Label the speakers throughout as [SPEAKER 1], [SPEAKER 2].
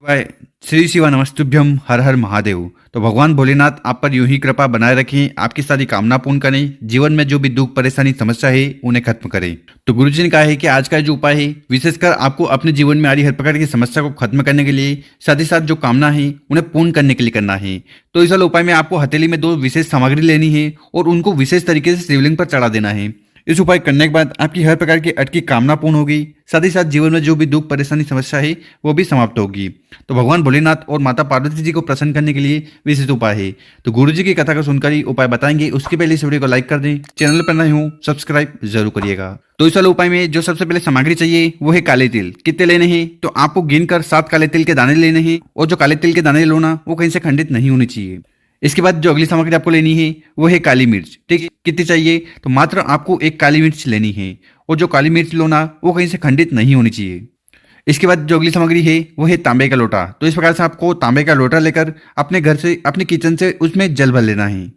[SPEAKER 1] वाय श्री शिवा नमस्तुभ्यम हर हर महादेव। तो भगवान भोलेनाथ आप पर यूं ही कृपा बनाए रखें, आपकी सारी कामना पूर्ण करें, जीवन में जो भी दुख परेशानी समस्या है उन्हें खत्म करें। तो गुरुजी ने कहा है कि आज का जो उपाय है विशेषकर आपको अपने जीवन में आ रही हर प्रकार की समस्या को खत्म करने के लिए, साथ ही साथ जो कामना है उन्हें पूर्ण करने के लिए करना है। तो इस वाले उपाय में आपको हथेली में 2 विशेष सामग्री लेनी है और उनको विशेष तरीके से शिवलिंग पर चढ़ा देना है। इस उपाय करने के बाद आपकी हर प्रकार की अटकी कामना पूर्ण होगी, साथ ही साथ जीवन में जो भी दुख परेशानी समस्या है वो भी समाप्त होगी। तो भगवान भोलेनाथ और माता पार्वती जी को प्रसन्न करने के लिए विशेष उपाय है। तो गुरु जी की कथा को सुनकर ही उपाय बताएंगे, उसके पहले इस वीडियो को लाइक कर दें, चैनल पर नए हो सब्सक्राइब जरूर करिएगा। तो इस वाले उपाय में जो सबसे पहले सामग्री चाहिए वो है काले तिल। कितने लेने हैं तो आपको गिनकर 7 काले तिल के दाने लेने हैं और जो काले तिल के दाने लो ना वो कहीं से खंडित नहीं होने चाहिए। इसके बाद जो अगली सामग्री आपको लेनी है वो है काली मिर्च। ठीक है, कितनी चाहिए तो मात्र आपको 1 काली मिर्च लेनी है और जो काली मिर्च लो ना वो कहीं से खंडित नहीं होनी चाहिए। इसके बाद जो अगली सामग्री है वो है तांबे का लोटा। तो इस प्रकार से आपको तांबे का लोटा लेकर अपने घर से अपने किचन से उसमें जल भर लेना है।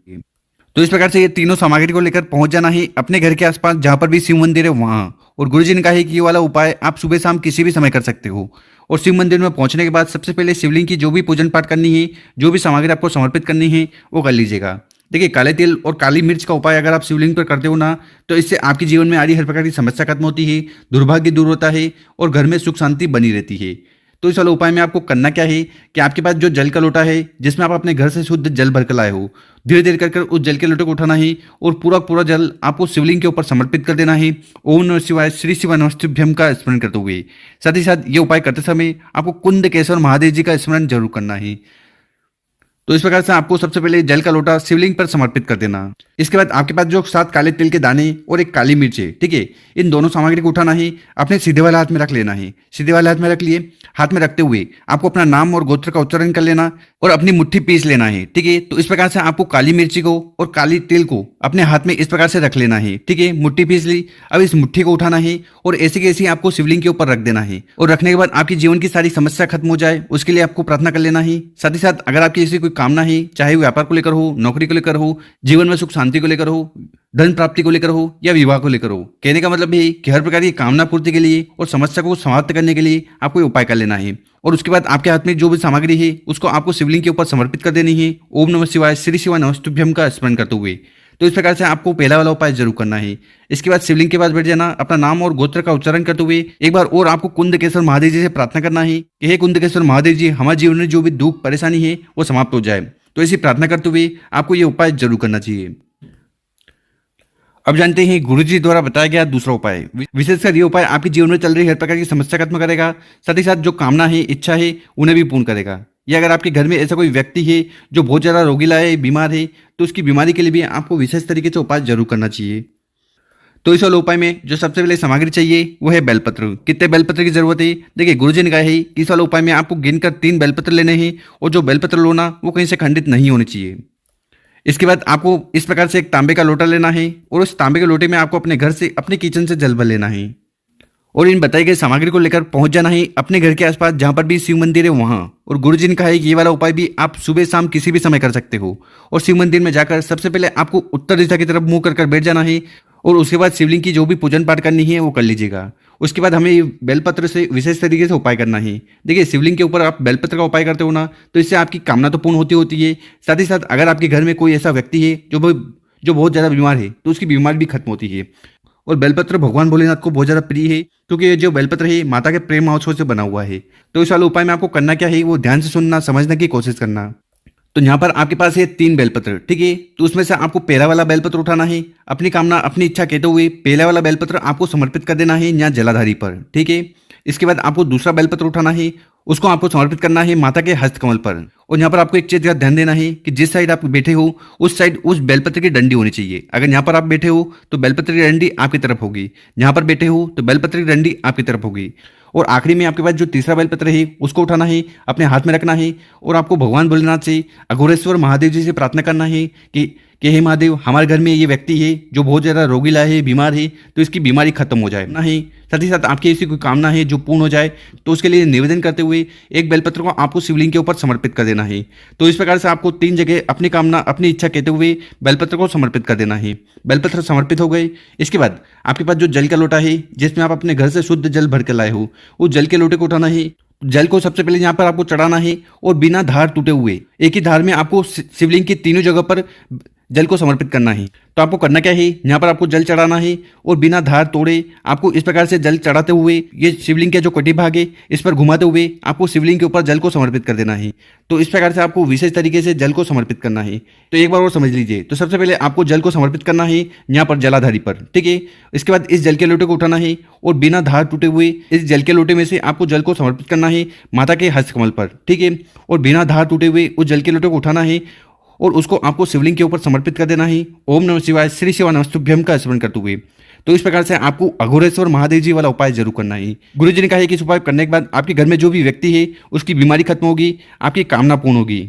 [SPEAKER 1] तो इस प्रकार से ये तीनों सामग्री को लेकर पहुंच जाना है अपने घर के आसपास जहां पर भी शिव मंदिर है वहां। और गुरुजी ने कहा है कि ये वाला उपाय आप सुबह शाम किसी भी समय कर सकते हो। और शिव मंदिर में पहुंचने के बाद सबसे पहले शिवलिंग की जो भी पूजन पाठ करनी है, जो भी सामग्री आपको समर्पित करनी है वो कर लीजिएगा। देखिए, काले तिल और काली मिर्च का उपाय अगर आप शिवलिंग पर करते हो ना तो इससे आपके जीवन में आ रही हर प्रकार की समस्या खत्म होती है, दुर्भाग्य दूर होता है और घर में सुख शांति बनी रहती है। तो इस वाले उपाय में आपको करना क्या है कि आपके पास जो जल का लोटा है जिसमें आप अपने घर से शुद्ध जल भर कर लाए हो, धीरे धीरे कर उस जल के लोटे को उठाना है और पूरा पूरा जल आपको शिवलिंग के ऊपर समर्पित कर देना है। ओम नमः शिवाय श्री शिवा नमस्तुभ्यम का स्मरण करते हुए। साथ ही साथ ये उपाय करते समय आपको कुंदकेश्वर महादेव जी का स्मरण जरूर करना है। तो इस प्रकार से आपको सबसे पहले जल का लोटा शिवलिंग पर समर्पित कर देना। इसके बाद आपके पास जो 7 काले तिल के दाने और 1 काली मिर्च है, ठीक है, इन दोनों सामग्री को उठाना है, अपने सीधे वाले हाथ में रख लेना है। सीधे वाले हाथ में रख लिए, हाथ में रखते हुए आपको अपना नाम और गोत्र का उच्चारण कर लेना और अपनी मुट्ठी पीस लेना है। ठीक है, तो इस प्रकार से आपको काली मिर्ची को और काली तिल को अपने हाथ में इस प्रकार से रख लेना है। ठीक है, मुट्ठी पीस ली। अब इस मुट्ठी को उठाना है और ऐसे की ऐसी आपको शिवलिंग के ऊपर रख देना है। और रखने के बाद आपकी जीवन की सारी समस्या खत्म हो जाए उसके लिए आपको प्रार्थना कर लेना है। साथ ही साथ अगर आपकी ऐसी कोई कामना है, चाहे व्यापार को लेकर हो, नौकरी को लेकर हो, जीवन में सुख शांति को लेकर हो, धन प्राप्ति को लेकर हो या विवाह को लेकर हो, कहने का मतलब है कि हर प्रकार की कामना पूर्ति के लिए और समस्या को समाप्त करने के लिए आपको ये उपाय कर लेना है। और उसके बाद आपके हाथ में जो भी सामग्री है उसको आपको शिवलिंग के ऊपर समर्पित कर देनी है। ओम नमः शिवाय श्री शिवा नमस्तुभ्यम का स्मरण करते हुए। तो इस प्रकार से आपको पहला वाला उपाय जरूर करना है। इसके बाद शिवलिंग के पास बैठ जाना, अपना नाम और गोत्र का उच्चारण करते हुए एक बार और आपको कुंदकेश्वर महादेव जी से प्रार्थना करना है कि हे कुंदकेश्वर महादेव जी, हमारे जीवन में जो भी दुख परेशानी है वो समाप्त हो जाए। तो ऐसी प्रार्थना करते हुए आपको ये उपाय जरूर करना चाहिए। अब जानते हैं गुरुजी द्वारा बताया गया दूसरा उपाय। विशेषकर ये उपाय आपके जीवन में चल रही हर प्रकार की समस्या खत्म करेगा, साथ ही साथ जो कामना है, इच्छा है उन्हें भी पूर्ण करेगा। या अगर आपके घर में ऐसा कोई व्यक्ति है जो बहुत ज़्यादा रोगीला है, बीमार है, तो उसकी बीमारी के लिए भी आपको विशेष तरीके से उपाय जरूर करना चाहिए। तो इस वाले उपाय में जो सबसे पहले सामग्री चाहिए वो है बेलपत्र। कितने बेलपत्र की जरूरत है? देखिए, गुरुजी ने कहा है कि इस वाले उपाय में आपको गिनकर 3 बेलपत्र लेने हैं और जो बेलपत्र लो ना वो कहीं से खंडित नहीं होने चाहिए। इसके बाद आपको इस प्रकार से एक तांबे का लोटा लेना है और उस तांबे के लोटे में आपको अपने घर से, अपने किचन से जल भर लेना है और इन बताई गई सामग्री को लेकर पहुंच जाना है अपने घर के आसपास जहां पर भी शिव मंदिर है वहां। और गुरुजी ने कहा है कि ये वाला उपाय भी आप सुबह शाम किसी भी समय कर सकते हो। और शिव मंदिर में जाकर सबसे पहले आपको उत्तर दिशा की तरफ मुंह कर बैठ जाना है और उसके बाद शिवलिंग की जो भी पूजन पाठ करनी है वो कर लीजिएगा। उसके बाद हमें बेलपत्र से विशेष तरीके से उपाय करना है। देखिए, शिवलिंग के ऊपर आप बेलपत्र का उपाय करते हो ना तो इससे आपकी कामना तो पूर्ण होती है। साथ ही साथ अगर आपके घर में कोई ऐसा व्यक्ति है जो बहुत ज़्यादा बीमार है तो उसकी बीमारी भी खत्म होती है। और बेलपत्र भगवान भोलेनाथ को बहुत ज़्यादा प्रिय है क्योंकि ये जो बेलपत्र है माता के प्रेम महोत्सव से बना हुआ है। तो इस वाले उपाय में आपको करना क्या है वो ध्यान से सुनना, समझने की कोशिश करना। तो यहाँ पर आपके पास है 3 बेलपत्र, ठीक है, तो उसमें से आपको पहला वाला बेलपत्र उठाना है, अपनी कामना, अपनी इच्छा कहते हुए पहला वाला बेलपत्र आपको समर्पित कर देना है यहाँ जलाधारी पर। ठीक है, इसके बाद आपको दूसरा बेलपत्र उठाना है, उसको आपको समर्पित करना है माता के हस्तकमल पर। और यहाँ पर आपको एक चीज का ध्यान देना है कि जिस साइड आप बैठे हो उस साइड उस बेलपत्र की डंडी होनी चाहिए। अगर यहाँ पर आप बैठे हो तो बेलपत्र की डंडी आपकी तरफ होगी, यहाँ पर बैठे हो तो बेलपत्र की डंडी आपकी तरफ होगी। और आखिरी में आपके पास जो तीसरा बेलपत्र है उसको उठाना है, अपने हाथ में रखना है और आपको भगवान भोलेनाथ से, अघोरेश्वर महादेव जी से प्रार्थना करना है कि हे महादेव, हमारे घर में ये व्यक्ति है जो बहुत ज़्यादा रोगीला है, बीमार है, तो इसकी बीमारी खत्म हो जाए ना ही। साथ ही साथ आपकी ऐसी कोई कामना है जो पूर्ण हो जाए तो उसके लिए निवेदन करते हुए एक बेलपत्र को आपको शिवलिंग के ऊपर समर्पित कर देना है। तो इस प्रकार से आपको 3 जगह अपनी कामना, अपनी इच्छा कहते हुए बेलपत्र को समर्पित कर देना है। बेलपत्र समर्पित हो गए। इसके बाद आपके पास जो जल का लोटा है जिसमें आप अपने घर से शुद्ध जल भर कर लाए हो, उस जल के लोटे को उठाना है जल को सबसे पहले यहाँ पर आपको चढ़ाना है और बिना धार टूटे हुए एक ही धार में आपको शिवलिंग की तीनों जगह पर जल को समर्पित करना है। तो आपको करना क्या है, यहाँ पर आपको जल चढ़ाना है और बिना धार तोड़े आपको इस प्रकार से जल चढ़ाते हुए ये शिवलिंग के जो कटी भाग है इस पर घुमाते हुए आपको शिवलिंग के ऊपर जल को समर्पित कर देना है। तो इस प्रकार से आपको विशेष तरीके से जल को समर्पित करना है। तो एक बार और समझ लीजिए। तो सबसे पहले आपको जल को समर्पित करना है यहाँ पर जलाधारी पर, ठीक है। इसके बाद इस जल के लोटे को उठाना है और बिना धार टूटे हुए इस जल के लोटे में से आपको जल को समर्पित करना है माता के हस्तकमल पर, ठीक है। और बिना धार टूटे हुए उस जल के लोटे को उठाना है और उसको आपको शिवलिंग के ऊपर समर्पित कर देना है। ओम नमः शिवाय, श्री शिवा नमस्तुभ्यम का स्मरण करते हुए। तो इस प्रकार से आपको अघोरेश्वर महादेव जी वाला उपाय जरूर करना है। गुरु जी ने कहा है कि इस उपाय करने के बाद आपके घर में जो भी व्यक्ति है उसकी बीमारी खत्म होगी, आपकी कामना पूर्ण होगी।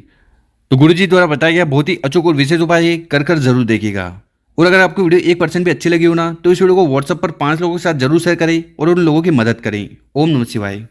[SPEAKER 1] तो गुरु जी द्वारा बताया गया बहुत ही अचूक और विशेष उपाय है, कर जरूर देखिएगा। और अगर आपको वीडियो 1% भी अच्छी लगी हो ना तो इस वीडियो को व्हाट्सएप पर 5 लोगों के साथ जरूर शेयर करें और उन लोगों की मदद करें। ओम नमः शिवाय।